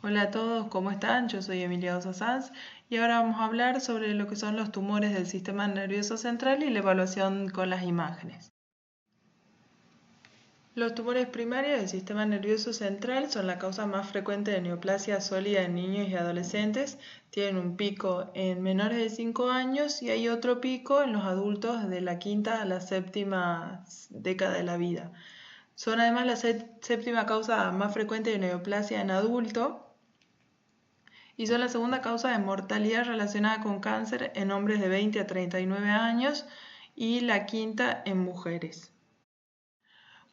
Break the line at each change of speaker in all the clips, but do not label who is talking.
Hola a todos, ¿cómo están? Yo soy Emilia Osa Sanz y ahora vamos a hablar sobre lo que son los tumores del sistema nervioso central y la evaluación con las imágenes. Los tumores primarios del sistema nervioso central son la causa más frecuente de neoplasia sólida en niños y adolescentes. Tienen un pico en menores de 5 años y hay otro pico en los adultos de la quinta a la séptima década de la vida. Son además la séptima causa más frecuente de neoplasia en adultos y son la segunda causa de mortalidad relacionada con cáncer en hombres de 20 a 39 años y la quinta en mujeres.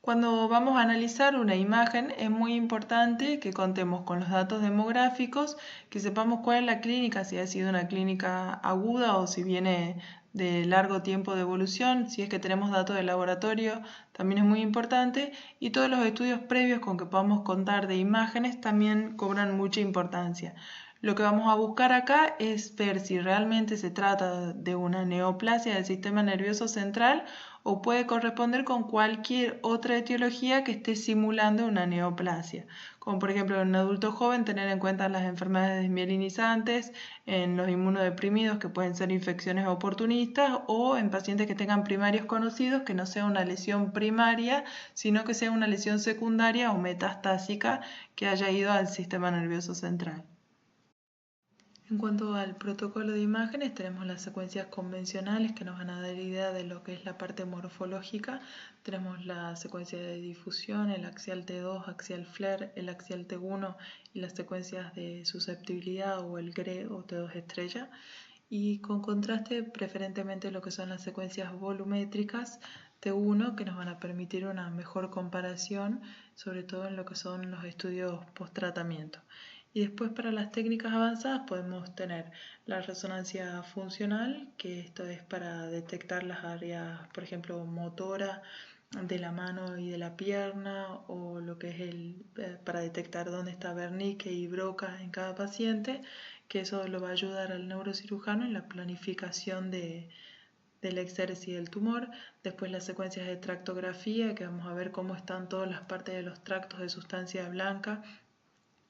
Cuando vamos a analizar una imagen es muy importante que contemos con los datos demográficos, que sepamos cuál es la clínica, si ha sido una clínica aguda o si viene de largo tiempo de evolución, si es que tenemos datos de laboratorio, también es muy importante, y todos los estudios previos con que podamos contar de imágenes también cobran mucha importancia. Lo que vamos a buscar acá es ver si realmente se trata de una neoplasia del sistema nervioso central o puede corresponder con cualquier otra etiología que esté simulando una neoplasia, como por ejemplo en un adulto joven tener en cuenta las enfermedades desmielinizantes, en los inmunodeprimidos que pueden ser infecciones oportunistas o en pacientes que tengan primarios conocidos que no sea una lesión primaria, sino que sea una lesión secundaria o metastásica que haya ido al sistema nervioso central. En cuanto al protocolo de imágenes, tenemos las secuencias convencionales que nos van a dar idea de lo que es la parte morfológica. Tenemos la secuencia de difusión, el axial T2, axial FLAIR, el axial T1 y las secuencias de susceptibilidad o el GRE o T2 estrella. Y con contraste, preferentemente lo que son las secuencias volumétricas T1 que nos van a permitir una mejor comparación, sobre todo en lo que son los estudios post-tratamiento. Y después para las técnicas avanzadas podemos tener la resonancia funcional, que esto es para detectar las áreas, por ejemplo, motora de la mano y de la pierna, o lo que es para detectar dónde está Wernicke y Broca en cada paciente, que eso lo va a ayudar al neurocirujano en la planificación del exéresis del tumor. Después las secuencias de tractografía, que vamos a ver cómo están todas las partes de los tractos de sustancia blanca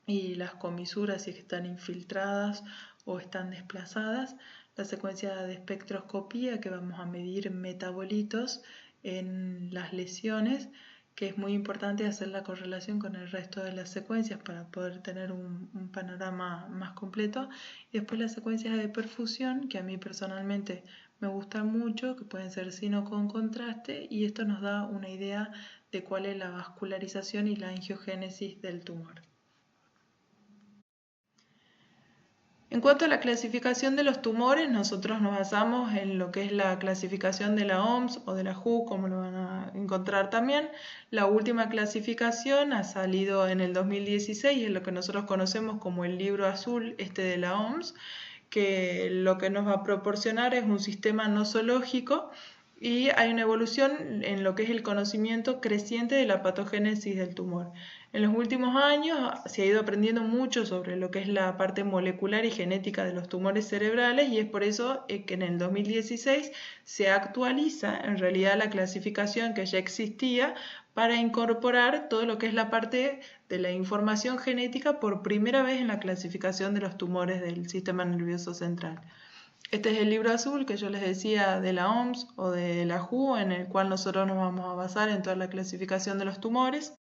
y las comisuras si están infiltradas o están desplazadas. La secuencia de espectroscopía, que vamos a medir metabolitos en las lesiones, que es muy importante hacer la correlación con el resto de las secuencias para poder tener un panorama más completo. Y después las secuencias de perfusión, que a mí personalmente me gustan mucho, que pueden ser sino con contraste, y esto nos da una idea de cuál es la vascularización y la angiogénesis del tumor. En cuanto a la clasificación de los tumores, nosotros nos basamos en lo que es la clasificación de la OMS o de la WHO, como lo van a encontrar también. La última clasificación ha salido en el 2016, es lo que nosotros conocemos como el libro azul de la OMS, que lo que nos va a proporcionar es un sistema nosológico y hay una evolución en lo que es el conocimiento creciente de la patogénesis del tumor. En los últimos años se ha ido aprendiendo mucho sobre lo que es la parte molecular y genética de los tumores cerebrales y es por eso que en el 2016 se actualiza en realidad la clasificación que ya existía para incorporar todo lo que es la parte de la información genética por primera vez en la clasificación de los tumores del sistema nervioso central. Este es el libro azul que yo les decía de la OMS o de la WHO, en el cual nosotros nos vamos a basar en toda la clasificación de los tumores.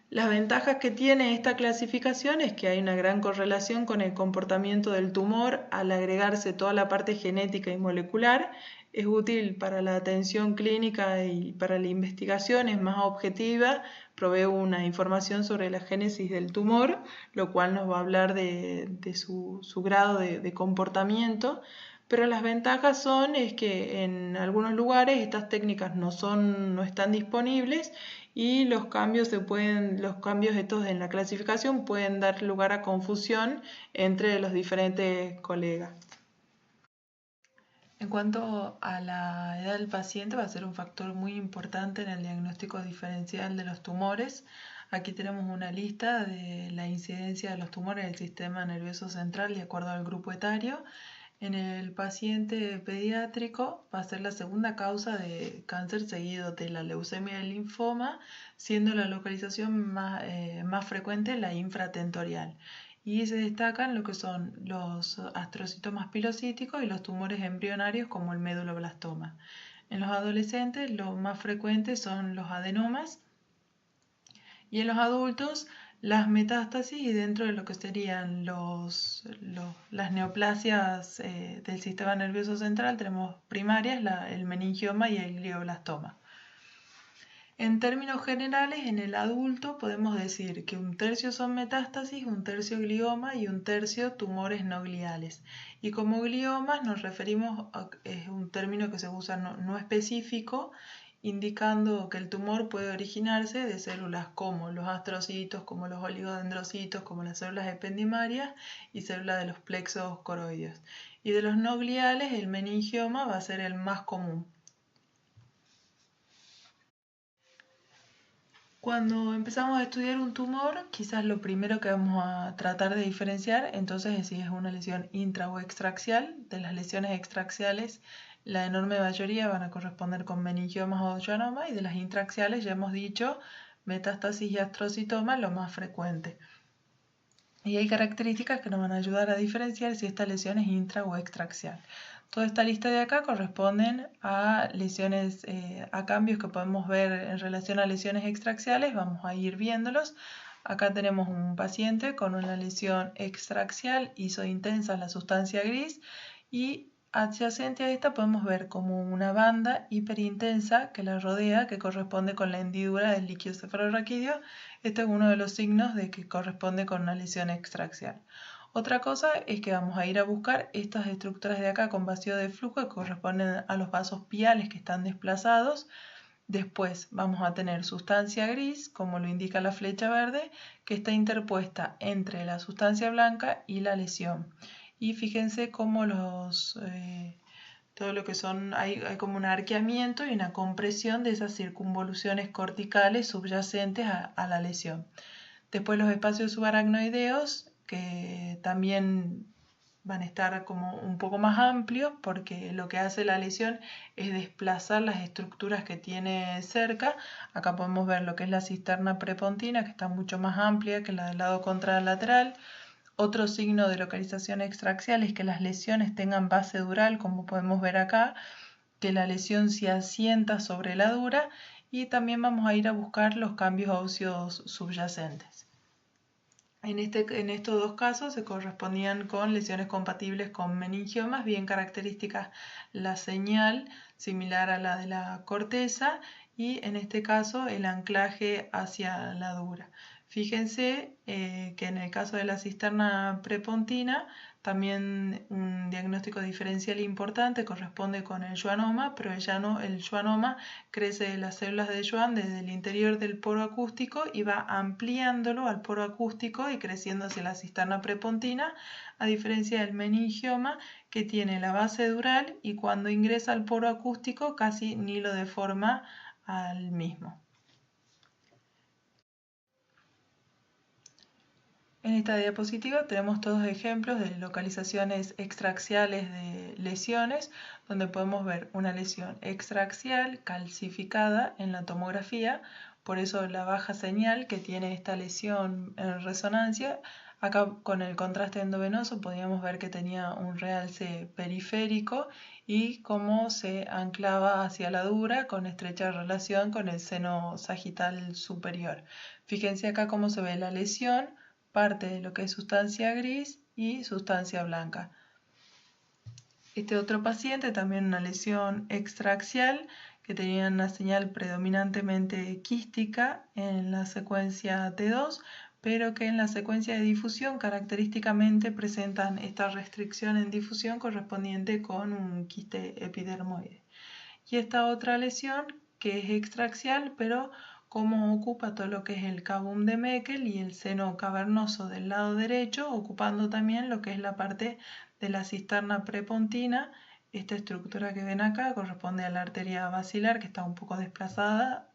Las ventajas que tiene esta clasificación es que hay una gran correlación con el comportamiento del tumor al agregarse toda la parte genética y molecular. Es útil para la atención clínica y para la investigación, es más objetiva, provee una información sobre la génesis del tumor, lo cual nos va a hablar de su grado de comportamiento. Pero las ventajas es que en algunos lugares estas técnicas no están disponibles y los cambios estos en la clasificación pueden dar lugar a confusión entre los diferentes colegas. En cuanto a la edad del paciente, va a ser un factor muy importante en el diagnóstico diferencial de los tumores. Aquí tenemos una lista de la incidencia de los tumores del sistema nervioso central de acuerdo al grupo etario. En el paciente pediátrico va a ser la segunda causa de cáncer seguido de la leucemia y el linfoma, siendo la localización más frecuente la infratentorial. Y se destacan lo que son los astrocitomas pilocíticos y los tumores embrionarios como el meduloblastoma. En los adolescentes lo más frecuente son los adenomas y en los adultos las metástasis, y dentro de lo que serían las neoplasias del sistema nervioso central tenemos primarias, el meningioma y el glioblastoma. En términos generales, en el adulto podemos decir que un tercio son metástasis, un tercio glioma y un tercio tumores no gliales. Y como gliomas nos referimos es un término que se usa no específico, indicando que el tumor puede originarse de células como los astrocitos, como los oligodendrocitos, como las células ependimarias y células de los plexos coroideos. Y de los no gliales, el meningioma va a ser el más común. Cuando empezamos a estudiar un tumor, quizás lo primero que vamos a tratar de diferenciar entonces es si es una lesión intra o extraaxial. De las lesiones extraaxiales, la enorme mayoría van a corresponder con meningiomas o schwannomas, y de las intraaxiales ya hemos dicho metástasis y astrocitoma, lo más frecuente. Y hay características que nos van a ayudar a diferenciar si esta lesión es intra o extraaxial. Toda esta lista de acá corresponden a lesiones, a cambios que podemos ver en relación a lesiones extraaxiales. Vamos a ir viéndolos. Acá tenemos un paciente con una lesión extraaxial, hizo intensa la sustancia gris, y adyacente a esta podemos ver como una banda hiperintensa que la rodea, que corresponde con la hendidura del líquido cefalorraquídeo. Este es uno de los signos de que corresponde con una lesión extraaxial. Otra cosa es que vamos a ir a buscar estas estructuras de acá con vacío de flujo que corresponden a los vasos piales que están desplazados. Después vamos a tener sustancia gris, como lo indica la flecha verde, que está interpuesta entre la sustancia blanca y la lesión. Y fíjense cómo todo lo que son, hay como un arqueamiento y una compresión de esas circunvoluciones corticales subyacentes a la lesión. Después los espacios subaracnoideos, que también van a estar como un poco más amplios, porque lo que hace la lesión es desplazar las estructuras que tiene cerca. Acá podemos ver lo que es la cisterna prepontina, que está mucho más amplia que la del lado contralateral. Otro signo de localización extraaxial es que las lesiones tengan base dural, como podemos ver acá, que la lesión se asienta sobre la dura, y también vamos a ir a buscar los cambios óseos subyacentes. En estos dos casos se correspondían con lesiones compatibles con meningiomas, bien características la señal similar a la de la corteza, y en este caso el anclaje hacia la dura. Fíjense que en el caso de la cisterna prepontina también un diagnóstico diferencial importante corresponde con el schwannoma, pero el schwannoma crece de las células de Schwann desde el interior del poro acústico y va ampliándolo al poro acústico y creciendo hacia la cisterna prepontina, a diferencia del meningioma, que tiene la base dural y cuando ingresa al poro acústico casi ni lo deforma al mismo. En esta diapositiva tenemos todos ejemplos de localizaciones extraaxiales de lesiones, donde podemos ver una lesión extraaxial calcificada en la tomografía, por eso la baja señal que tiene esta lesión en resonancia. Acá con el contraste endovenoso podíamos ver que tenía un realce periférico y cómo se anclaba hacia la dura con estrecha relación con el seno sagital superior. Fíjense acá cómo se ve la lesión, parte de lo que es sustancia gris y sustancia blanca. Este otro paciente, también una lesión extraaxial, que tenía una señal predominantemente quística en la secuencia T2, pero que en la secuencia de difusión característicamente presentan esta restricción en difusión correspondiente con un quiste epidermoide. Y esta otra lesión que es extraaxial, pero como ocupa todo lo que es el cabum de Meckel y el seno cavernoso del lado derecho, ocupando también lo que es la parte de la cisterna prepontina. Esta estructura que ven acá corresponde a la arteria basilar, que está un poco desplazada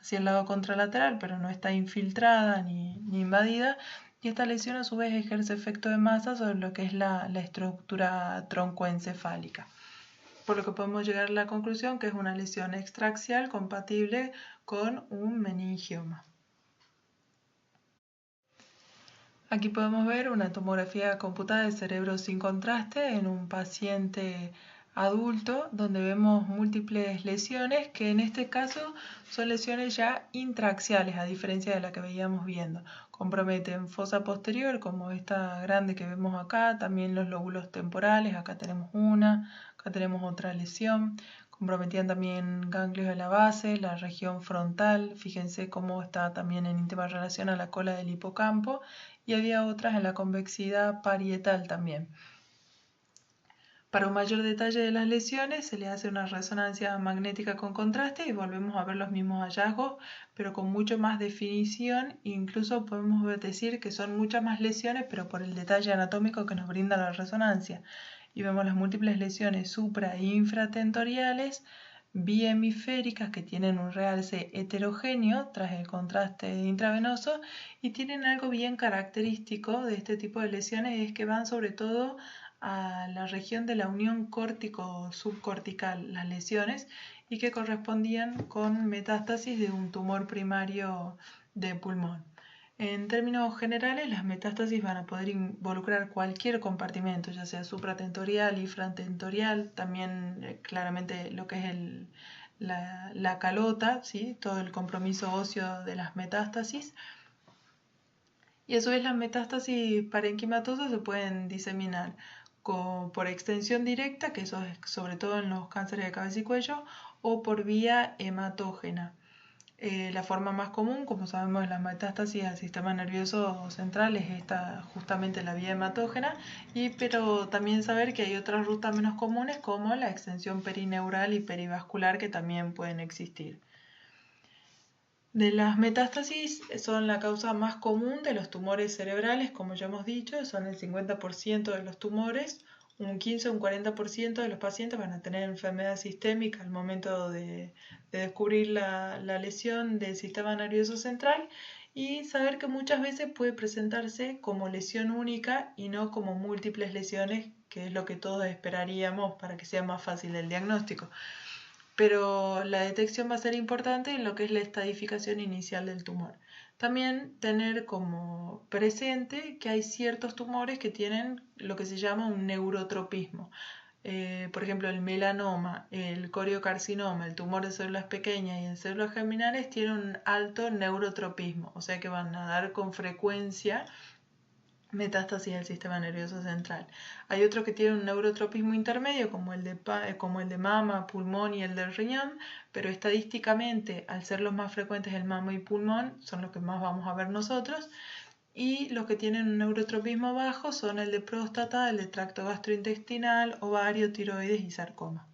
hacia el lado contralateral, pero no está infiltrada ni invadida, y esta lesión a su vez ejerce efecto de masa sobre lo que es la estructura troncoencefálica. Por lo que podemos llegar a la conclusión que es una lesión extraaxial compatible con un meningioma. Aquí podemos ver una tomografía computada de cerebro sin contraste en un paciente adulto donde vemos múltiples lesiones que en este caso son lesiones ya intraaxiales a diferencia de la que veíamos viendo. Comprometen fosa posterior como esta grande que vemos acá, también los lóbulos temporales, acá tenemos una, acá tenemos otra lesión. Comprometían también ganglios de la base, la región frontal, fíjense cómo está también en íntima relación a la cola del hipocampo, y había otras en la convexidad parietal también. Para un mayor detalle de las lesiones se le hace una resonancia magnética con contraste y volvemos a ver los mismos hallazgos, pero con mucho más definición. Incluso podemos decir que son muchas más lesiones, pero por el detalle anatómico que nos brinda la resonancia. Y vemos las múltiples lesiones supra e infratentoriales, bihemisféricas, que tienen un realce heterogéneo tras el contraste intravenoso y tienen algo bien característico de este tipo de lesiones, es que van sobre todo a la región de la unión córtico-subcortical las lesiones y que correspondían con metástasis de un tumor primario de pulmón. En términos generales, las metástasis van a poder involucrar cualquier compartimento, ya sea supratentorial, infratentorial, también claramente lo que es la calota, ¿sí? Todo el compromiso óseo de las metástasis. Y a su vez las metástasis parenquimatosas se pueden diseminar por extensión directa, que eso es sobre todo en los cánceres de cabeza y cuello, o por vía hematógena. La forma más común, como sabemos, de las metástasis al sistema nervioso central es justamente la vía hematógena, pero también saber que hay otras rutas menos comunes como la extensión perineural y perivascular que también pueden existir. De las metástasis son la causa más común de los tumores cerebrales, como ya hemos dicho, son el 50% de los tumores. Un 15 o un 40% de los pacientes van a tener enfermedad sistémica al momento de descubrir la lesión del sistema nervioso central, y saber que muchas veces puede presentarse como lesión única y no como múltiples lesiones, que es lo que todos esperaríamos para que sea más fácil el diagnóstico. Pero la detección va a ser importante en lo que es la estadificación inicial del tumor. También tener como presente que hay ciertos tumores que tienen lo que se llama un neurotropismo. Por ejemplo, el melanoma, el coriocarcinoma, el tumor de células pequeñas y en células germinales tienen un alto neurotropismo, o sea que van a dar con frecuencia metástasis del sistema nervioso central. Hay otros que tienen un neurotropismo intermedio, como el de mama, pulmón y el del riñón, pero estadísticamente, al ser los más frecuentes el mama y pulmón, son los que más vamos a ver nosotros, y los que tienen un neurotropismo bajo son el de próstata, el de tracto gastrointestinal, ovario, tiroides y sarcoma.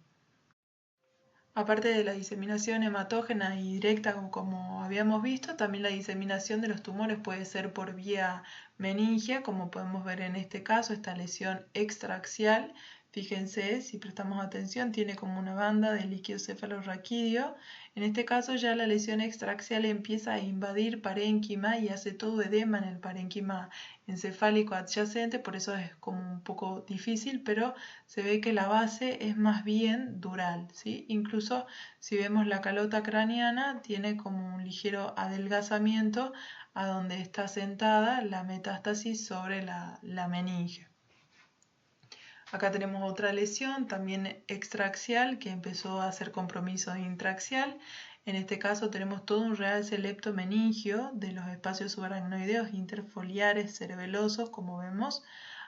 Aparte de la diseminación hematógena y directa, como habíamos visto, también la diseminación de los tumores puede ser por vía meningia, como podemos ver en este caso, esta lesión extraaxial. Fíjense, si prestamos atención, tiene como una banda de líquido cefalorraquídeo. En este caso ya la lesión extraaxial empieza a invadir parénquima y hace todo edema en el parénquima encefálico adyacente, por eso es como un poco difícil, pero se ve que la base es más bien dural, ¿sí? Incluso si vemos la calota craneana, tiene como un ligero adelgazamiento a donde está sentada la metástasis sobre la meninge. Acá tenemos otra lesión, también extraaxial, que empezó a hacer compromiso intraaxial. En este caso tenemos todo un realce leptomeningio de los espacios subaracnoideos interfoliares cerebelosos, como vemos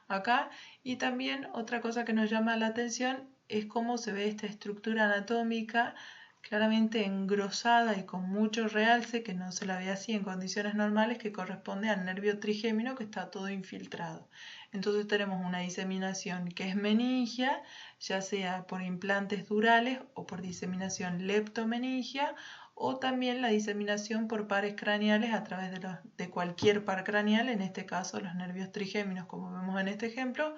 acá. Y también otra cosa que nos llama la atención es cómo se ve esta estructura anatómica claramente engrosada y con mucho realce, que no se la ve así en condiciones normales, que corresponde al nervio trigémino, que está todo infiltrado. Entonces tenemos una diseminación que es meningia, ya sea por implantes durales o por diseminación leptomeningia, o también la diseminación por pares craneales a través de cualquier par craneal, en este caso los nervios trigéminos, como vemos en este ejemplo,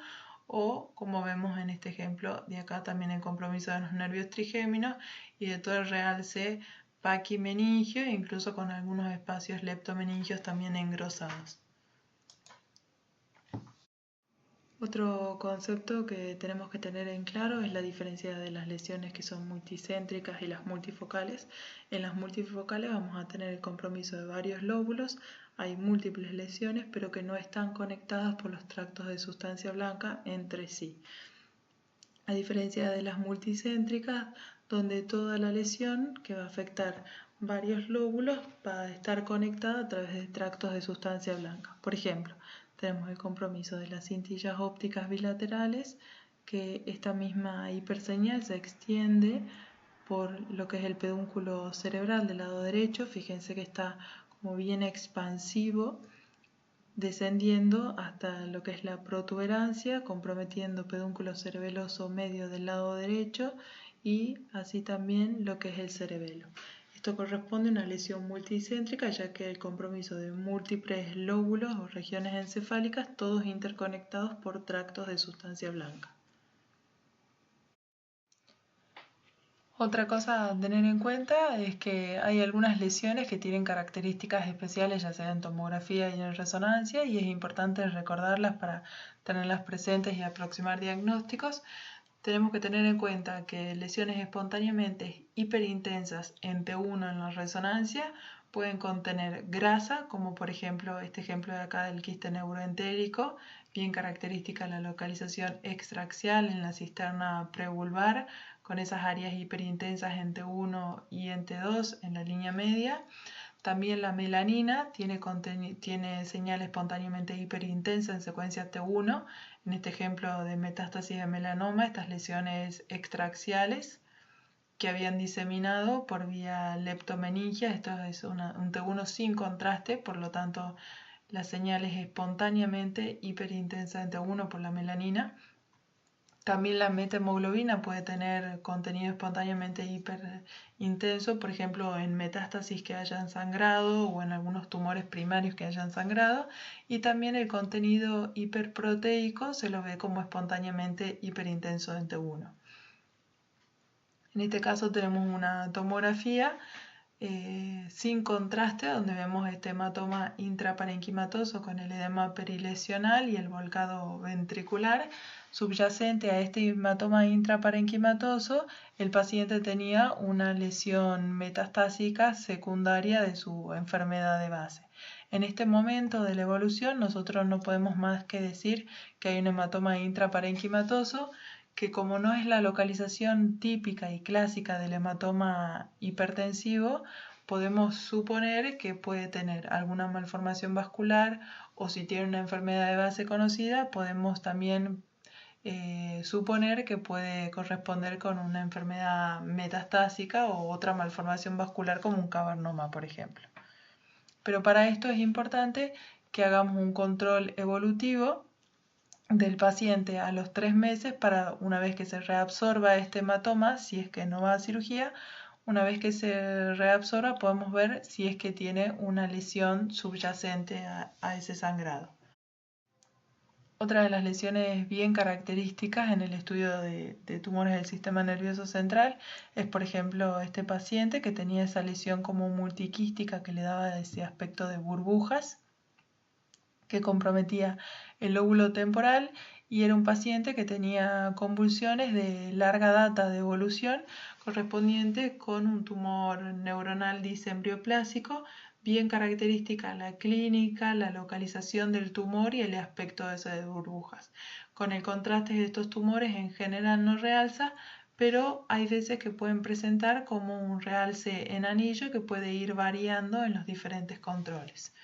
o como vemos en este ejemplo de acá también el compromiso de los nervios trigéminos y de todo el realce paquimeningio, incluso con algunos espacios leptomeningios también engrosados. Otro concepto que tenemos que tener en claro es la diferencia de las lesiones que son multicéntricas y las multifocales. En las multifocales vamos a tener el compromiso de varios lóbulos, hay múltiples lesiones pero que no están conectadas por los tractos de sustancia blanca entre sí. A diferencia de las multicéntricas, donde toda la lesión que va a afectar varios lóbulos va a estar conectada a través de tractos de sustancia blanca. Por ejemplo, tenemos el compromiso de las cintillas ópticas bilaterales, que esta misma hiperseñal se extiende por lo que es el pedúnculo cerebral del lado derecho. Fíjense que está como bien expansivo, descendiendo hasta lo que es la protuberancia, comprometiendo pedúnculo cerebeloso medio del lado derecho y así también lo que es el cerebelo. Esto corresponde a una lesión multicéntrica, ya que el compromiso de múltiples lóbulos o regiones encefálicas, todos interconectados por tractos de sustancia blanca. Otra cosa a tener en cuenta es que hay algunas lesiones que tienen características especiales, ya sea en tomografía y en resonancia, y es importante recordarlas para tenerlas presentes y aproximar diagnósticos. Tenemos que tener en cuenta que lesiones espontáneamente hiperintensas en T1 en la resonancia pueden contener grasa, como por ejemplo este ejemplo de acá del quiste neuroentérico, bien característica la localización extraaxial en la cisterna prevulvar, con esas áreas hiperintensas en T1 y en T2 en la línea media. También la melanina tiene señal espontáneamente hiperintensa en secuencia T1, en este ejemplo de metástasis de melanoma, estas lesiones extraaxiales que habían diseminado por vía leptomeningia. Esto es un T1 sin contraste, por lo tanto la señal es espontáneamente hiperintensa en T1 por la melanina. También la metahemoglobina puede tener contenido espontáneamente hiperintenso, por ejemplo en metástasis que hayan sangrado o en algunos tumores primarios que hayan sangrado, y también el contenido hiperproteico se lo ve como espontáneamente hiperintenso en T1. En este caso tenemos una tomografía sin contraste, donde vemos este hematoma intraparenquimatoso con el edema perilesional y el volcado ventricular. Subyacente a este hematoma intraparenquimatoso, el paciente tenía una lesión metastásica secundaria de su enfermedad de base. En este momento de la evolución, nosotros no podemos más que decir que hay un hematoma intraparenquimatoso, que como no es la localización típica y clásica del hematoma hipertensivo, podemos suponer que puede tener alguna malformación vascular, o si tiene una enfermedad de base conocida, podemos también suponer que puede corresponder con una enfermedad metastásica o otra malformación vascular como un cavernoma, por ejemplo. Pero para esto es importante que hagamos un control evolutivo del paciente a los 3 meses, para una vez que se reabsorba este hematoma, si es que no va a cirugía, una vez que se reabsorba podemos ver si es que tiene una lesión subyacente a ese sangrado. Otra de las lesiones bien características en el estudio de tumores del sistema nervioso central es, por ejemplo, este paciente que tenía esa lesión como multiquística que le daba ese aspecto de burbujas, que comprometía el lóbulo temporal, y era un paciente que tenía convulsiones de larga data de evolución correspondiente con un tumor neuronal disembrioplásico, bien característica la clínica, la localización del tumor y el aspecto de esas burbujas. Con el contraste de estos tumores en general no realza, pero hay veces que pueden presentar como un realce en anillo que puede ir variando en los diferentes controles.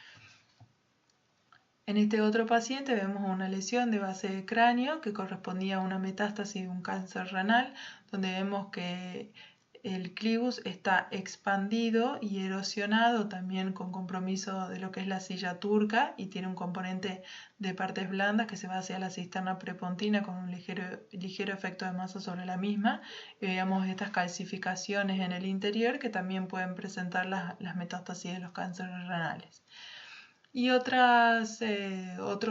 En este otro paciente vemos una lesión de base de cráneo que correspondía a una metástasis de un cáncer renal, donde vemos que el clivus está expandido y erosionado, también con compromiso de lo que es la silla turca, y tiene un componente de partes blandas que se va hacia la cisterna prepontina con un ligero efecto de masa sobre la misma, y veamos estas calcificaciones en el interior que también pueden presentar las metástasis de los cánceres renales. Y otros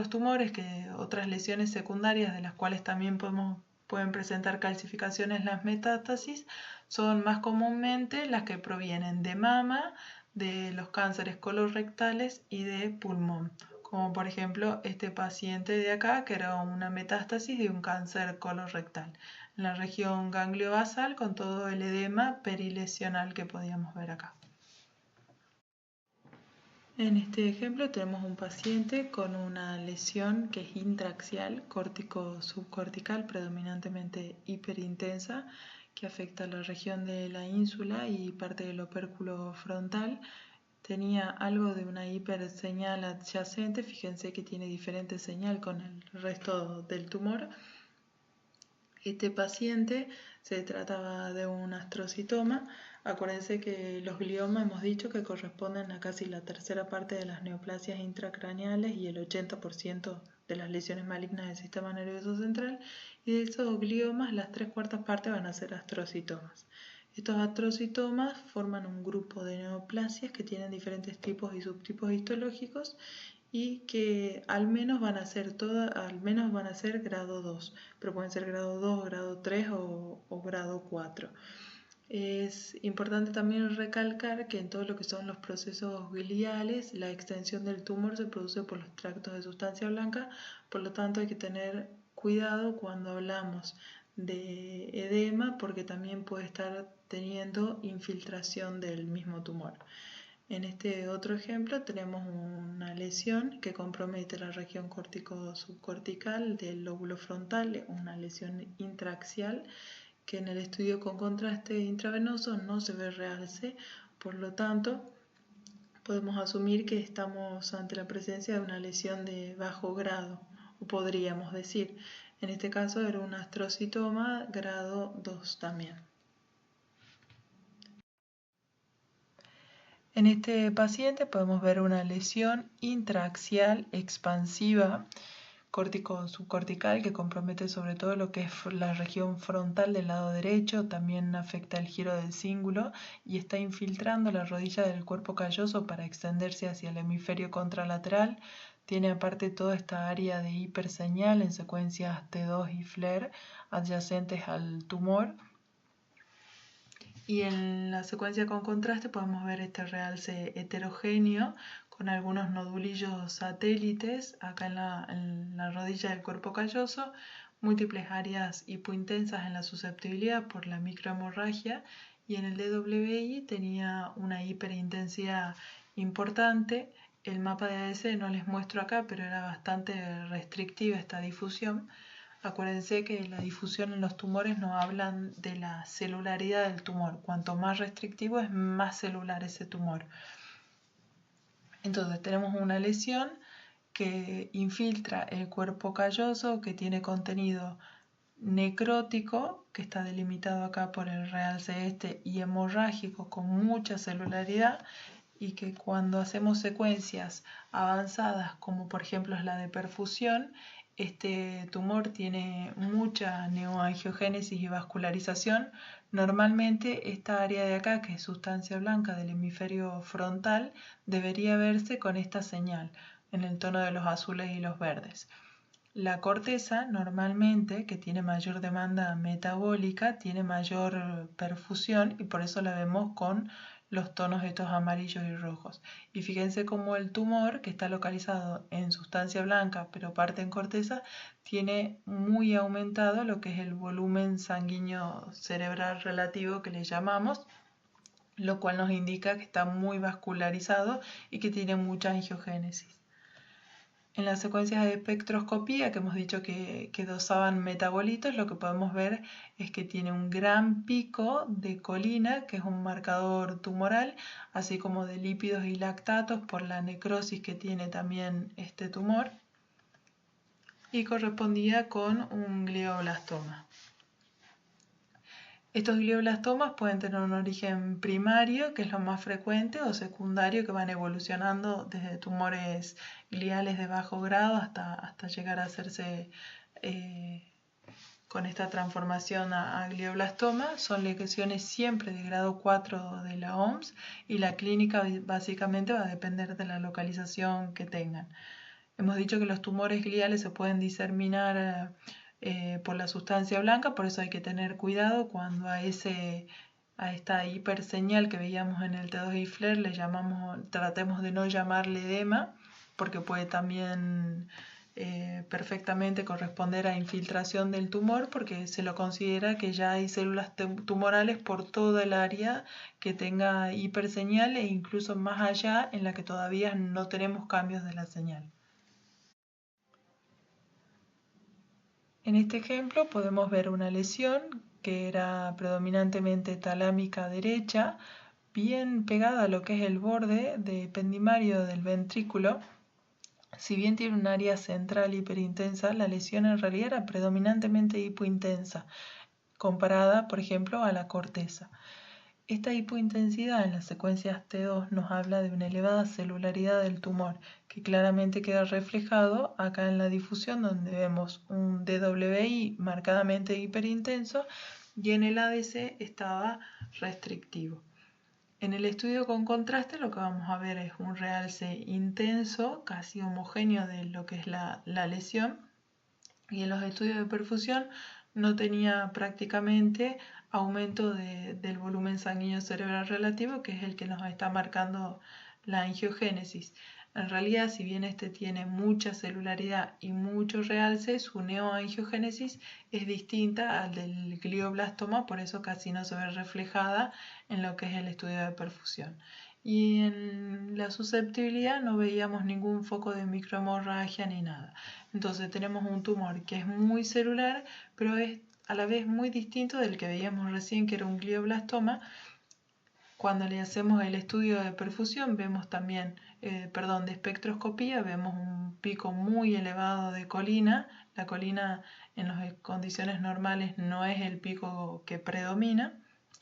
tumores, otras lesiones secundarias de las cuales también pueden presentar calcificaciones las metástasis, son más comúnmente las que provienen de mama, de los cánceres colorectales y de pulmón, como por ejemplo este paciente de acá, que era una metástasis de un cáncer colorectal, en la región gangliobasal con todo el edema perilesional que podíamos ver acá. En este ejemplo tenemos un paciente con una lesión que es intraaxial, córtico-subcortical, predominantemente hiperintensa, que afecta a la región de la ínsula y parte del opérculo frontal. Tenía algo de una hiperseñal adyacente, fíjense que tiene diferente señal con el resto del tumor. Este paciente se trataba de un astrocitoma. Acuérdense que los gliomas hemos dicho que corresponden a casi la tercera parte de las neoplasias intracraneales y el 80% de las lesiones malignas del sistema nervioso central, y de esos gliomas las 3/4 partes van a ser astrocitomas. Estos astrocitomas forman un grupo de neoplasias que tienen diferentes tipos y subtipos histológicos y que al menos van a ser grado 2, pero pueden ser grado 2, grado 3 o grado 4. Es importante también recalcar que en todo lo que son los procesos gliales, la extensión del tumor se produce por los tractos de sustancia blanca, por lo tanto hay que tener cuidado cuando hablamos de edema, porque también puede estar teniendo infiltración del mismo tumor. En este otro ejemplo tenemos una lesión que compromete la región córtico-subcortical del lóbulo frontal, una lesión intraaxial que en el estudio con contraste intravenoso no se ve realce, por lo tanto podemos asumir que estamos ante la presencia de una lesión de bajo grado, o podríamos decir, en este caso era un astrocitoma grado 2 también. En este paciente podemos ver una lesión intraaxial expansiva córtico-subcortical que compromete sobre todo lo que es la región frontal del lado derecho, también afecta el giro del cíngulo y está infiltrando la rodilla del cuerpo calloso para extenderse hacia el hemisferio contralateral. Tiene aparte toda esta área de hiperseñal en secuencias T2 y FLAIR adyacentes al tumor. Y en la secuencia con contraste podemos ver este realce heterogéneo con algunos nodulillos satélites acá en la rodilla del cuerpo calloso, múltiples áreas hipointensas en la susceptibilidad por la microhemorragia, y en el DWI tenía una hiperintensidad importante. El mapa de ADC no les muestro acá, pero era bastante restrictiva esta difusión. Acuérdense que la difusión en los tumores nos hablan de la celularidad del tumor. Cuanto más restrictivo es, más celular ese tumor. Entonces tenemos una lesión que infiltra el cuerpo calloso, que tiene contenido necrótico, que está delimitado acá por el realce este, y hemorrágico con mucha celularidad, y que cuando hacemos secuencias avanzadas, como por ejemplo es la de perfusión, este tumor tiene mucha neoangiogénesis y vascularización. Normalmente esta área de acá, que es sustancia blanca del hemisferio frontal, debería verse con esta señal, en el tono de los azules y los verdes. La corteza normalmente, que tiene mayor demanda metabólica, tiene mayor perfusión y por eso la vemos con los tonos estos amarillos y rojos. Y fíjense cómo el tumor, que está localizado en sustancia blanca pero parte en corteza, tiene muy aumentado lo que es el volumen sanguíneo cerebral relativo que le llamamos, lo cual nos indica que está muy vascularizado y que tiene mucha angiogénesis. En las secuencias de espectroscopía que hemos dicho que dosaban metabolitos, lo que podemos ver es que tiene un gran pico de colina, que es un marcador tumoral, así como de lípidos y lactatos por la necrosis que tiene también este tumor, y correspondía con un glioblastoma. Estos glioblastomas pueden tener un origen primario, que es lo más frecuente, o secundario, que van evolucionando desde tumores gliales de bajo grado hasta llegar a hacerse con esta transformación a glioblastoma. Son lesiones siempre de grado 4 de la OMS y la clínica básicamente va a depender de la localización que tengan. Hemos dicho que los tumores gliales se pueden diseminar por la sustancia blanca, por eso hay que tener cuidado cuando a esta hiperseñal que veíamos en el T2 y FLAIR tratemos de no llamarle edema, porque puede también perfectamente corresponder a infiltración del tumor, porque se lo considera que ya hay células tumorales por toda el área que tenga hiperseñal e incluso más allá en la que todavía no tenemos cambios de la señal. En este ejemplo podemos ver una lesión que era predominantemente talámica derecha, bien pegada a lo que es el borde de ependimario del ventrículo. Si bien tiene un área central hiperintensa, la lesión en realidad era predominantemente hipointensa, comparada, por ejemplo, a la corteza. Esta hipointensidad en las secuencias T2 nos habla de una elevada celularidad del tumor, que claramente queda reflejado acá en la difusión, donde vemos un DWI marcadamente hiperintenso y en el ADC estaba restrictivo. En el estudio con contraste lo que vamos a ver es un realce intenso, casi homogéneo de lo que es la lesión, y en los estudios de perfusión no tenía prácticamente aumento del volumen sanguíneo cerebral relativo, que es el que nos está marcando la angiogénesis. En realidad, si bien este tiene mucha celularidad y mucho realce, su neoangiogénesis es distinta al del glioblastoma, por eso casi no se ve reflejada en lo que es el estudio de perfusión. Y en la susceptibilidad no veíamos ningún foco de microhemorragia ni nada. Entonces tenemos un tumor que es muy celular, pero es a la vez muy distinto del que veíamos recién, que era un glioblastoma. Cuando le hacemos el estudio de perfusión, vemos también, de espectroscopía, vemos un pico muy elevado de colina. La colina en las condiciones normales no es el pico que predomina.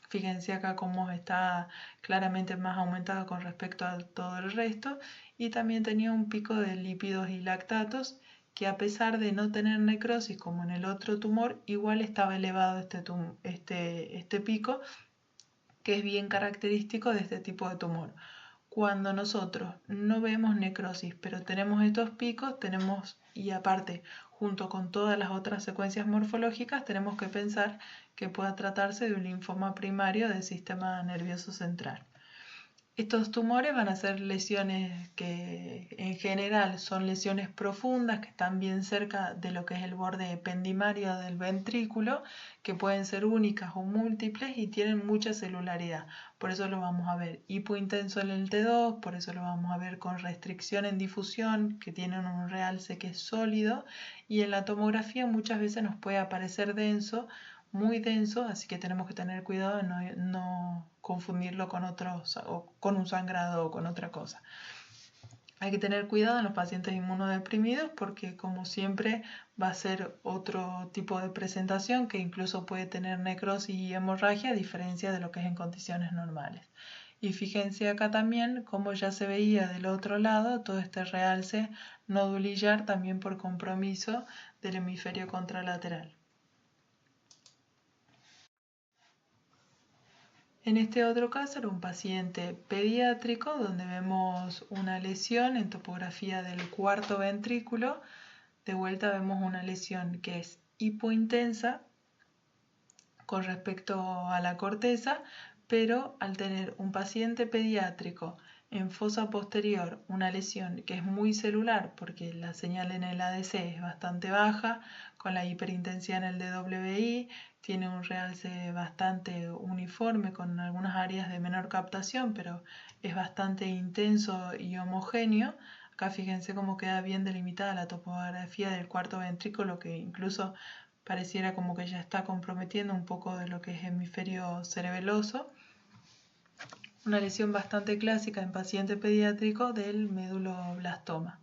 Fíjense acá cómo está claramente más aumentada con respecto a todo el resto. Y también tenía un pico de lípidos y lactatos, que a pesar de no tener necrosis como en el otro tumor, igual estaba elevado este pico, que es bien característico de este tipo de tumor. Cuando nosotros no vemos necrosis, pero tenemos estos picos, y aparte, junto con todas las otras secuencias morfológicas, tenemos que pensar que pueda tratarse de un linfoma primario del sistema nervioso central. Estos tumores van a ser lesiones que en general son lesiones profundas, que están bien cerca de lo que es el borde ependimario del ventrículo, que pueden ser únicas o múltiples y tienen mucha celularidad. Por eso lo vamos a ver hipointenso en el T2, por eso lo vamos a ver con restricción en difusión, que tienen un realce que es sólido, y en la tomografía muchas veces nos puede aparecer denso, muy denso, así que tenemos que tener cuidado de no confundirlo con o con un sangrado o con otra cosa. Hay que tener cuidado en los pacientes inmunodeprimidos porque, como siempre, va a ser otro tipo de presentación que incluso puede tener necrosis y hemorragia, a diferencia de lo que es en condiciones normales. Y fíjense acá también cómo ya se veía del otro lado todo este realce nodulillar, también por compromiso del hemisferio contralateral. En este otro caso era un paciente pediátrico donde vemos una lesión en topografía del cuarto ventrículo. De vuelta vemos una lesión que es hipointensa con respecto a la corteza, pero al tener un paciente pediátrico en fosa posterior, una lesión que es muy celular porque la señal en el ADC es bastante baja, con la hiperintensidad en el DWI, tiene un realce bastante uniforme con algunas áreas de menor captación, pero es bastante intenso y homogéneo. Acá fíjense cómo queda bien delimitada la topografía del cuarto ventrículo, que incluso pareciera como que ya está comprometiendo un poco de lo que es hemisferio cerebeloso. Una lesión bastante clásica en paciente pediátrico del meduloblastoma.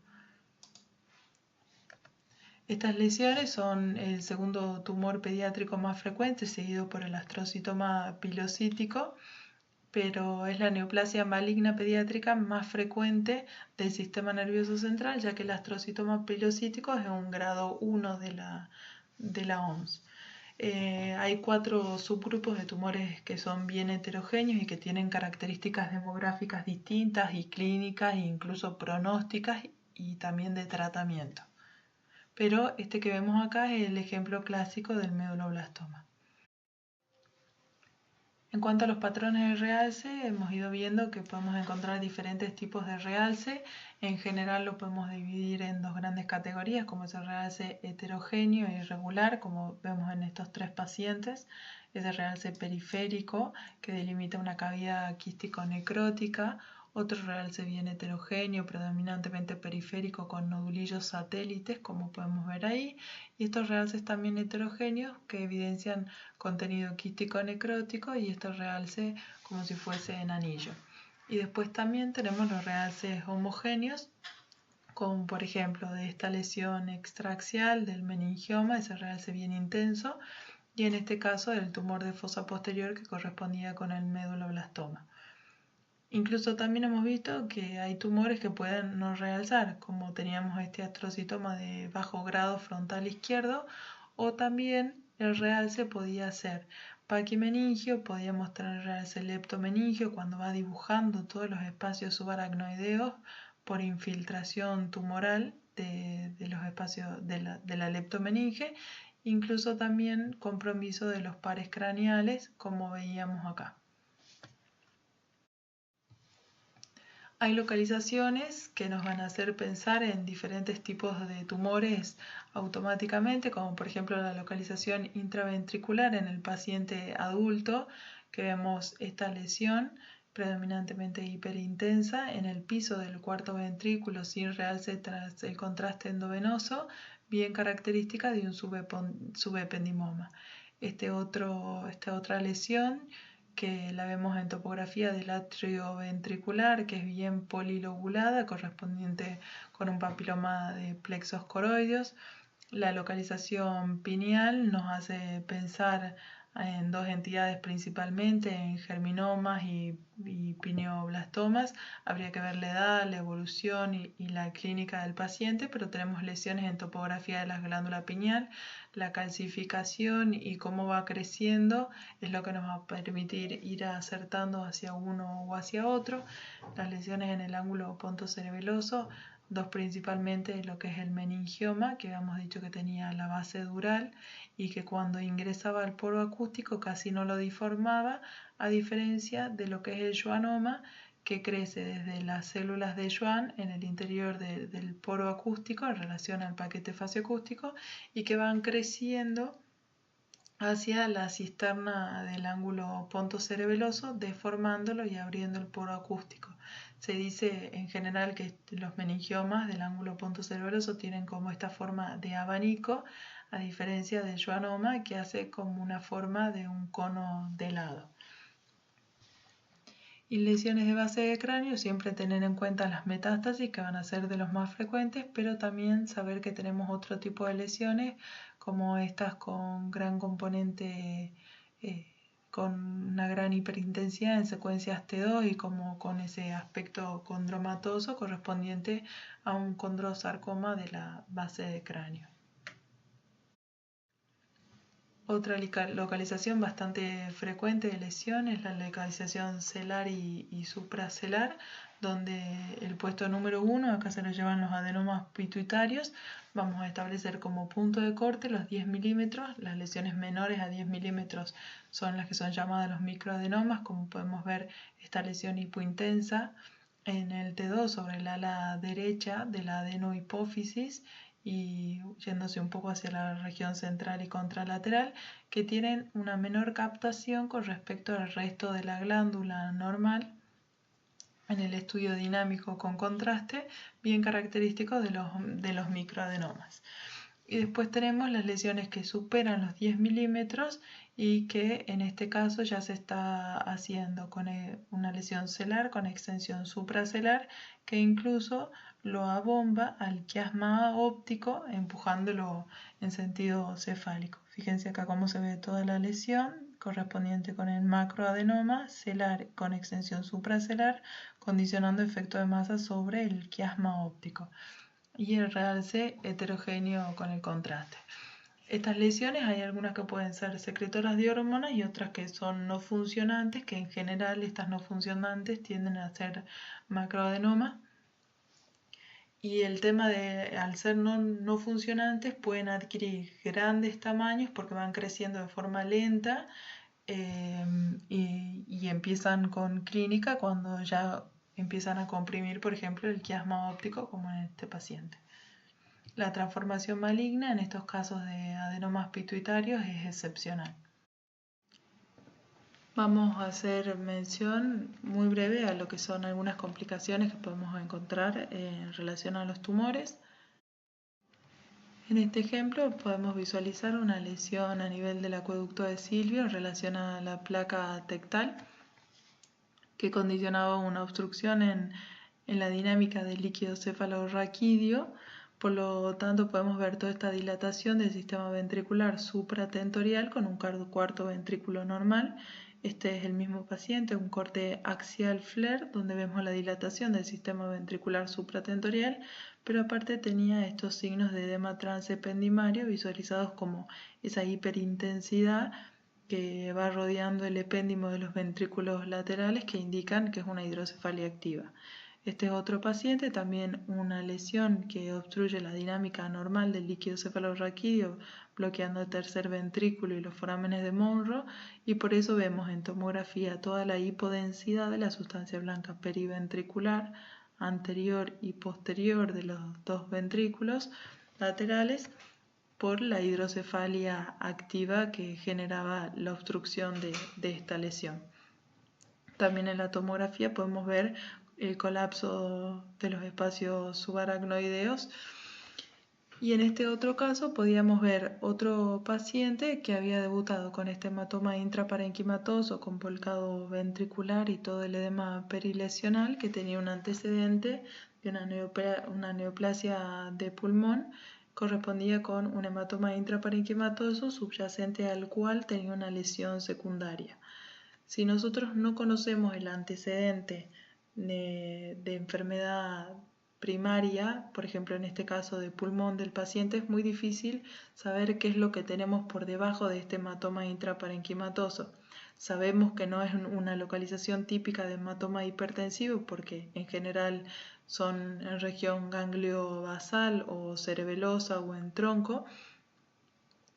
Estas lesiones son el segundo tumor pediátrico más frecuente, seguido por el astrocitoma pilocítico, pero es la neoplasia maligna pediátrica más frecuente del sistema nervioso central, ya que el astrocitoma pilocítico es un grado 1 de la OMS. Hay 4 subgrupos de tumores que son bien heterogéneos y que tienen características demográficas distintas y clínicas e incluso pronósticas y también de tratamiento. Pero este que vemos acá es el ejemplo clásico del meduloblastoma. En cuanto a los patrones de realce, hemos ido viendo que podemos encontrar diferentes tipos de realce. En general lo podemos dividir en dos grandes categorías, como es el realce heterogéneo e irregular, como vemos en estos tres pacientes. Es el realce periférico, que delimita una cavidad quístico-necrótica. Otro realce bien heterogéneo, predominantemente periférico, con nodulillos satélites, como podemos ver ahí. Y estos realces también heterogéneos que evidencian contenido quístico necrótico y estos realces como si fuese en anillo. Y después también tenemos los realces homogéneos, como por ejemplo de esta lesión extraaxial del meningioma, ese realce bien intenso, y en este caso el tumor de fosa posterior que correspondía con el meduloblastoma. Incluso también hemos visto que hay tumores que pueden no realzar, como teníamos este astrocitoma de bajo grado frontal izquierdo, o también el realce podía ser paquimeningio, podía mostrar el realce leptomeningio cuando va dibujando todos los espacios subaracnoideos por infiltración tumoral de los espacios de la leptomeninge, incluso también compromiso de los pares craneales, como veíamos acá. Hay localizaciones que nos van a hacer pensar en diferentes tipos de tumores automáticamente, como por ejemplo la localización intraventricular en el paciente adulto, que vemos esta lesión predominantemente hiperintensa en el piso del cuarto ventrículo sin realce tras el contraste endovenoso, bien característica de un subependimoma. Esta otra lesión que la vemos en topografía del atrio ventricular, que es bien polilobulada, correspondiente con un papiloma de plexos coroideos. La localización pineal nos hace pensar en dos entidades principalmente, en germinomas y pineoblastomas. Habría que ver la edad, la evolución y la clínica del paciente, pero tenemos lesiones en topografía de la glándula pineal. La calcificación y cómo va creciendo es lo que nos va a permitir ir acertando hacia uno o hacia otro. Las lesiones en el ángulo pontocerebeloso, dos principalmente lo que es el meningioma, que habíamos dicho que tenía la base dural y que cuando ingresaba al poro acústico casi no lo deformaba, a diferencia de lo que es el schwannoma, que crece desde las células de Schwann en el interior del poro acústico en relación al paquete faciocústico y que van creciendo hacia la cisterna del ángulo pontocerebeloso, deformándolo y abriendo el poro acústico. Se dice en general que los meningiomas del ángulo pontocerebeloso tienen como esta forma de abanico, a diferencia del schwannoma que hace como una forma de un cono de helado. Y lesiones de base de cráneo, siempre tener en cuenta las metástasis que van a ser de los más frecuentes, pero también saber que tenemos otro tipo de lesiones como estas con gran componente, con una gran hiperintensidad en secuencias T2 y como con ese aspecto condromatoso correspondiente a un condrosarcoma de la base de cráneo. Otra localización bastante frecuente de lesión es la localización celar y supracelar, donde el puesto número 1, acá se lo llevan los adenomas pituitarios. Vamos a establecer como punto de corte los 10 milímetros. Las lesiones menores a 10 milímetros son las que son llamadas los microadenomas, como podemos ver esta lesión hipointensa en el T2 sobre el ala derecha de la adenohipófisis y yéndose un poco hacia la región central y contralateral, que tienen una menor captación con respecto al resto de la glándula normal en el estudio dinámico con contraste, bien característico de los microadenomas. Y después tenemos las lesiones que superan los 10 milímetros y que en este caso ya se está haciendo con una lesión celar con extensión supracelar que incluso lo abomba al quiasma óptico empujándolo en sentido cefálico. Fíjense acá cómo se ve toda la lesión correspondiente con el macroadenoma celar con extensión supracelar condicionando efecto de masa sobre el quiasma óptico y el realce heterogéneo con el contraste. Estas lesiones hay algunas que pueden ser secretoras de hormonas y otras que son no funcionantes, que en general estas no funcionantes tienden a ser macroadenomas. Y el tema de, al ser no funcionantes, pueden adquirir grandes tamaños porque van creciendo de forma lenta y empiezan con clínica cuando ya empiezan a comprimir, por ejemplo, el quiasma óptico, como en este paciente. La transformación maligna en estos casos de adenomas pituitarios es excepcional. Vamos a hacer mención muy breve a lo que son algunas complicaciones que podemos encontrar en relación a los tumores. En este ejemplo podemos visualizar una lesión a nivel del acueducto de Silvio en relación a la placa tectal que condicionaba una obstrucción en la dinámica del líquido cefalorraquídeo. Por lo tanto podemos ver toda esta dilatación del sistema ventricular supratentorial con un cuarto ventrículo normal. Este es el mismo paciente, un corte axial FLAIR, donde vemos la dilatación del sistema ventricular supratentorial, pero aparte tenía estos signos de edema transependimario visualizados como esa hiperintensidad que va rodeando el epéndimo de los ventrículos laterales que indican que es una hidrocefalia activa. Este es otro paciente, también una lesión que obstruye la dinámica normal del líquido cefalorraquídeo, bloqueando el tercer ventrículo y los forámenes de Monro, y por eso vemos en tomografía toda la hipodensidad de la sustancia blanca periventricular anterior y posterior de los dos ventrículos laterales por la hidrocefalia activa que generaba la obstrucción de esta lesión. También en la tomografía podemos ver el colapso de los espacios subaracnoideos. Y en este otro caso podíamos ver otro paciente que había debutado con este hematoma intraparenquimatoso con volcado ventricular y todo el edema perilesional, que tenía un antecedente de una neoplasia de pulmón, correspondía con un hematoma intraparenquimatoso subyacente al cual tenía una lesión secundaria. Si nosotros no conocemos el antecedente de enfermedad primaria, por ejemplo en este caso de pulmón del paciente, es muy difícil saber qué es lo que tenemos por debajo de este hematoma intraparenquimatoso. Sabemos que no es una localización típica de hematoma hipertensivo porque en general son en región ganglio-basal o cerebelosa o en tronco,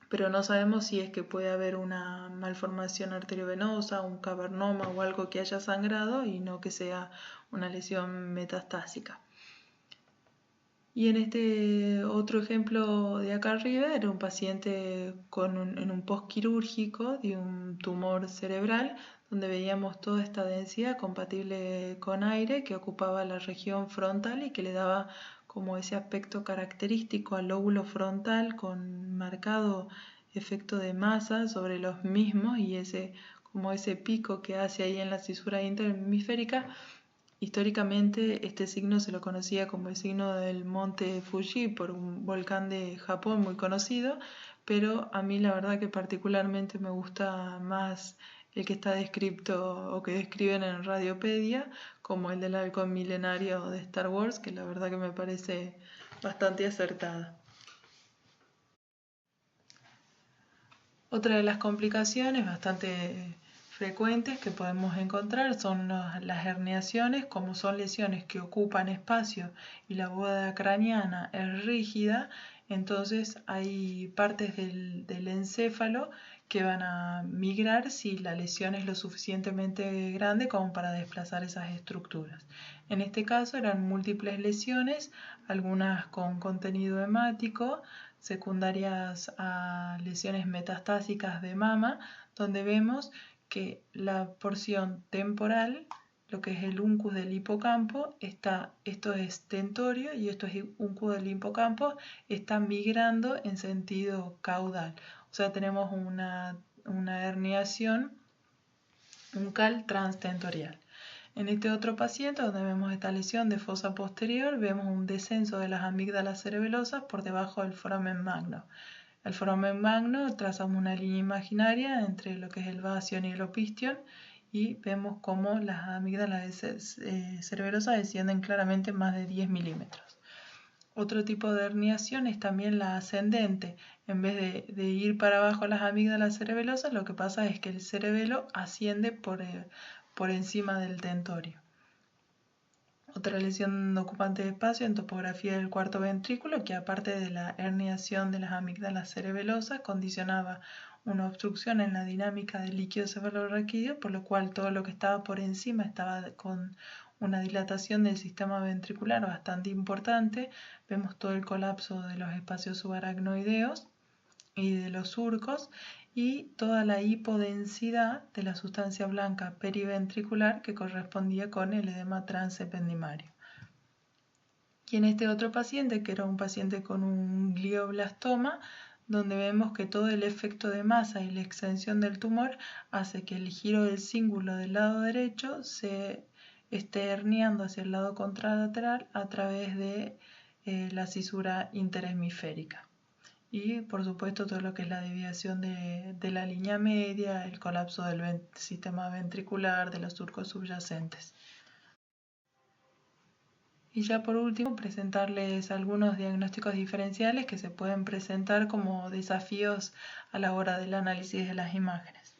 pero no sabemos si es que puede haber una malformación arteriovenosa, un cavernoma o algo que haya sangrado y no que sea una lesión metastásica. Y en este otro ejemplo de acá arriba era un paciente en un postquirúrgico de un tumor cerebral, donde veíamos toda esta densidad compatible con aire que ocupaba la región frontal y que le daba como ese aspecto característico al lóbulo frontal con marcado efecto de masa sobre los mismos y como ese pico que hace ahí en la cisura interhemisférica. Históricamente este signo se lo conocía como el signo del monte Fuji por un volcán de Japón muy conocido, pero a mí la verdad que particularmente me gusta más el que está descrito o que describen en Radiopedia, como el del halcón milenario de Star Wars, que la verdad que me parece bastante acertada. Otra de las complicaciones bastante frecuentes que podemos encontrar son las herniaciones, como son lesiones que ocupan espacio y la bóveda craneana es rígida, entonces hay partes del encéfalo que van a migrar si la lesión es lo suficientemente grande como para desplazar esas estructuras. En este caso eran múltiples lesiones, algunas con contenido hemático, secundarias a lesiones metastásicas de mama, donde vemos que la porción temporal, lo que es el uncus del hipocampo, esto es tentorio y esto es uncus del hipocampo, está migrando en sentido caudal. O sea, tenemos una herniación uncal transtentorial. En este otro paciente, donde vemos esta lesión de fosa posterior, vemos un descenso de las amígdalas cerebelosas por debajo del foramen magno. El foramen magno trazamos una línea imaginaria entre lo que es el bastión y el opistion y vemos cómo las amígdalas cerebelosas descienden claramente más de 10 milímetros. Otro tipo de herniación es también la ascendente. En vez de ir para abajo las amígdalas cerebelosas, lo que pasa es que el cerebelo asciende por encima del tentorio. Otra lesión ocupante de espacio en topografía del cuarto ventrículo, que aparte de la herniación de las amígdalas cerebelosas, condicionaba una obstrucción en la dinámica del líquido cefalorraquídeo, por lo cual todo lo que estaba por encima estaba con una dilatación del sistema ventricular bastante importante. Vemos todo el colapso de los espacios subaracnoideos y de los surcos y toda la hipodensidad de la sustancia blanca periventricular que correspondía con el edema transependimario. Y en este otro paciente, que era un paciente con un glioblastoma, donde vemos que todo el efecto de masa y la extensión del tumor hace que el giro del cíngulo del lado derecho se esté herniando hacia el lado contralateral a través de la cisura interhemisférica. Y por supuesto todo lo que es la desviación de la línea media, el colapso del sistema ventricular, de los surcos subyacentes. Y ya por último, presentarles algunos diagnósticos diferenciales que se pueden presentar como desafíos a la hora del análisis de las imágenes.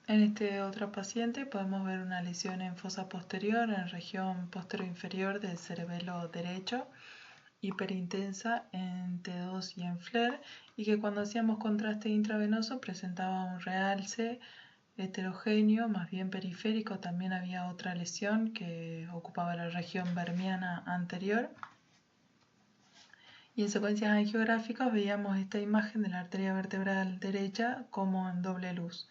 En este otro paciente podemos ver una lesión en fosa posterior, en región posterior-inferior del cerebelo derecho, hiperintensa en T2 y en FLAIR, y que cuando hacíamos contraste intravenoso presentaba un realce heterogéneo, más bien periférico. También había otra lesión que ocupaba la región vermiana anterior. Y en secuencias angiográficas veíamos esta imagen de la arteria vertebral derecha como en doble luz.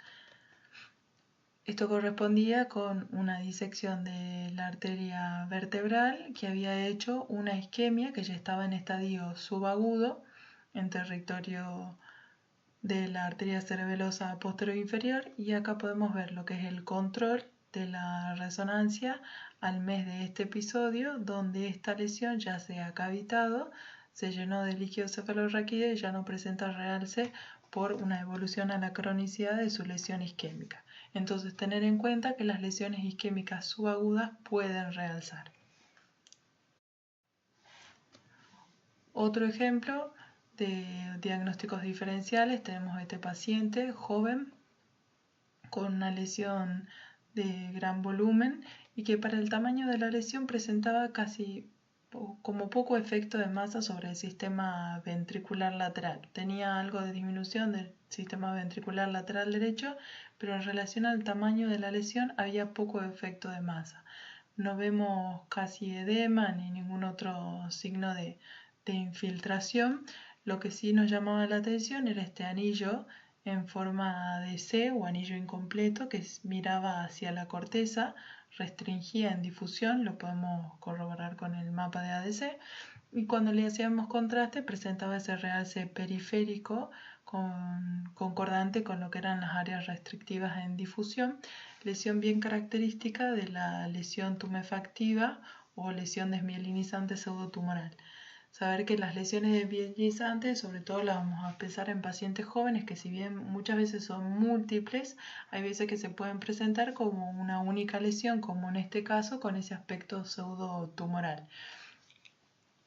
Esto correspondía con una disección de la arteria vertebral que había hecho una isquemia que ya estaba en estadio subagudo en territorio de la arteria cerebelosa posterior inferior, y acá podemos ver lo que es el control de la resonancia al mes de este episodio, donde esta lesión ya se ha cavitado, se llenó de líquido cefalorraquídeo y ya no presenta realce por una evolución a la cronicidad de su lesión isquémica. Entonces, tener en cuenta que las lesiones isquémicas subagudas pueden realzar. Otro ejemplo de diagnósticos diferenciales, tenemos este paciente joven con una lesión de gran volumen y que para el tamaño de la lesión presentaba casi como poco efecto de masa sobre el sistema ventricular lateral. Tenía algo de disminución del sistema ventricular lateral derecho, pero en relación al tamaño de la lesión había poco efecto de masa. No vemos casi edema ni ningún otro signo de infiltración. Lo que sí nos llamaba la atención era este anillo en forma de C o anillo incompleto que miraba hacia la corteza, restringía en difusión, lo podemos corroborar con el mapa de ADC, y cuando le hacíamos contraste presentaba ese realce periférico concordante con lo que eran las áreas restrictivas en difusión, lesión bien característica de la lesión tumefactiva o lesión desmielinizante pseudotumoral. Saber que las lesiones desmielinizantes, sobre todo las vamos a pensar en pacientes jóvenes, que si bien muchas veces son múltiples, hay veces que se pueden presentar como una única lesión, como en este caso, con ese aspecto pseudotumoral.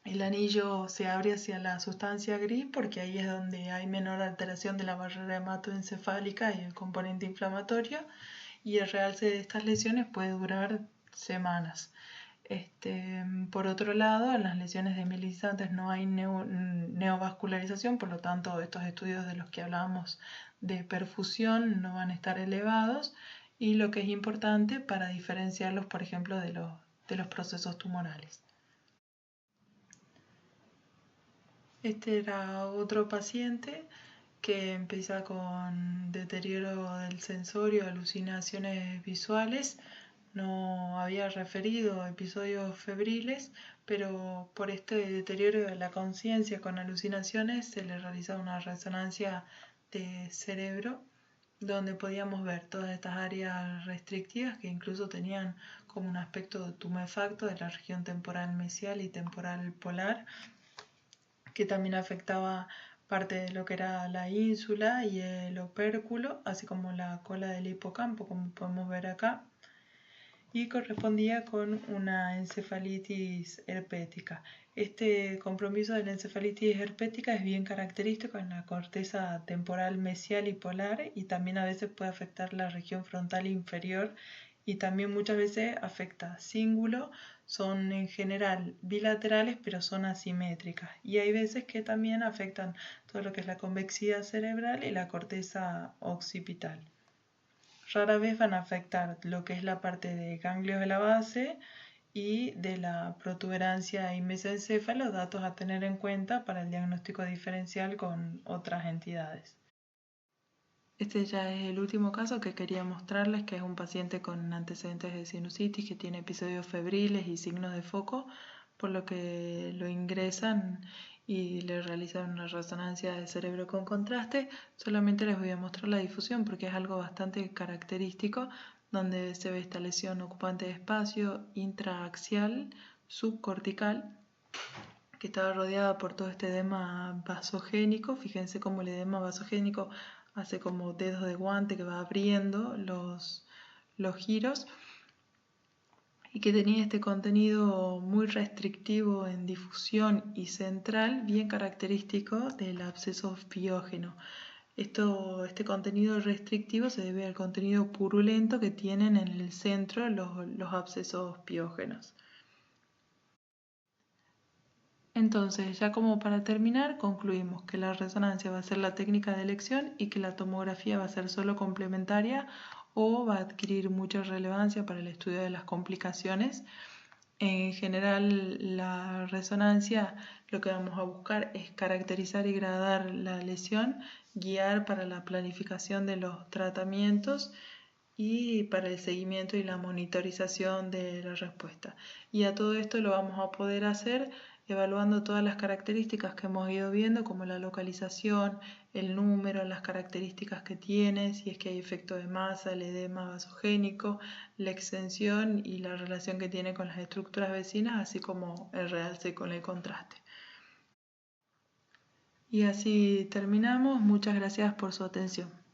El anillo se abre hacia la sustancia gris porque ahí es donde hay menor alteración de la barrera hematoencefálica y el componente inflamatorio, y el realce de estas lesiones puede durar semanas. Por otro lado, en las lesiones desmielinizantes no hay neovascularización, por lo tanto estos estudios de los que hablábamos de perfusión no van a estar elevados, y lo que es importante para diferenciarlos, por ejemplo, de los procesos tumorales. Este era otro paciente que empieza con deterioro del sensorio, alucinaciones visuales. No había referido episodios febriles, pero por este deterioro de la conciencia con alucinaciones se le realizaba una resonancia de cerebro donde podíamos ver todas estas áreas restrictivas que incluso tenían como un aspecto tumefacto de la región temporal mesial y temporal polar, que también afectaba parte de lo que era la ínsula y el opérculo, así como la cola del hipocampo, como podemos ver acá, y correspondía con una encefalitis herpética. Este compromiso de la encefalitis herpética es bien característico en la corteza temporal mesial y polar, y también a veces puede afectar la región frontal inferior y también muchas veces afecta cíngulo. Son en general bilaterales, pero son asimétricas, y hay veces que también afectan todo lo que es la convexidad cerebral y la corteza occipital. Rara vez van a afectar lo que es la parte de ganglios de la base y de la protuberancia y mesencéfalo, datos a tener en cuenta para el diagnóstico diferencial con otras entidades. Este ya es el último caso que quería mostrarles, que es un paciente con antecedentes de sinusitis que tiene episodios febriles y signos de foco, por lo que lo ingresan y le realizan una resonancia de cerebro con contraste. Solamente les voy a mostrar la difusión porque es algo bastante característico, donde se ve esta lesión ocupante de espacio intraaxial subcortical, que estaba rodeada por todo este edema vasogénico. Fíjense cómo el edema vasogénico hace como dedos de guante que va abriendo los giros, y que tenía este contenido muy restrictivo en difusión y central, bien característico del absceso piógeno. Este contenido restrictivo se debe al contenido purulento que tienen en el centro los abscesos piógenos. Entonces, ya como para terminar, concluimos que la resonancia va a ser la técnica de elección y que la tomografía va a ser solo complementaria o va a adquirir mucha relevancia para el estudio de las complicaciones. En general, la resonancia lo que vamos a buscar es caracterizar y gradar la lesión, guiar para la planificación de los tratamientos y para el seguimiento y la monitorización de la respuesta. Y a todo esto lo vamos a poder hacer evaluando todas las características que hemos ido viendo, como la localización, el número, las características que tiene, si es que hay efecto de masa, el edema vasogénico, la extensión y la relación que tiene con las estructuras vecinas, así como el realce con el contraste. Y así terminamos. Muchas gracias por su atención.